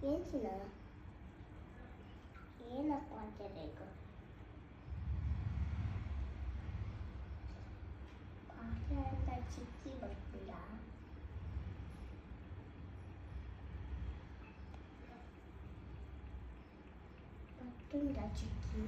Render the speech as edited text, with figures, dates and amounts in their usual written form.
ಏನು ಚಿನ್ನ ಏನಪ್ಪ ಮಾಡ್ತಿರ್ಬೇಕು ಪಾಠ ಅಂತ ಚಿಕ್ಕಿ ಬರ್ತಿಲ್ಲ ಮತ್ತೊಂದ ಚಿಕ್ಕಿ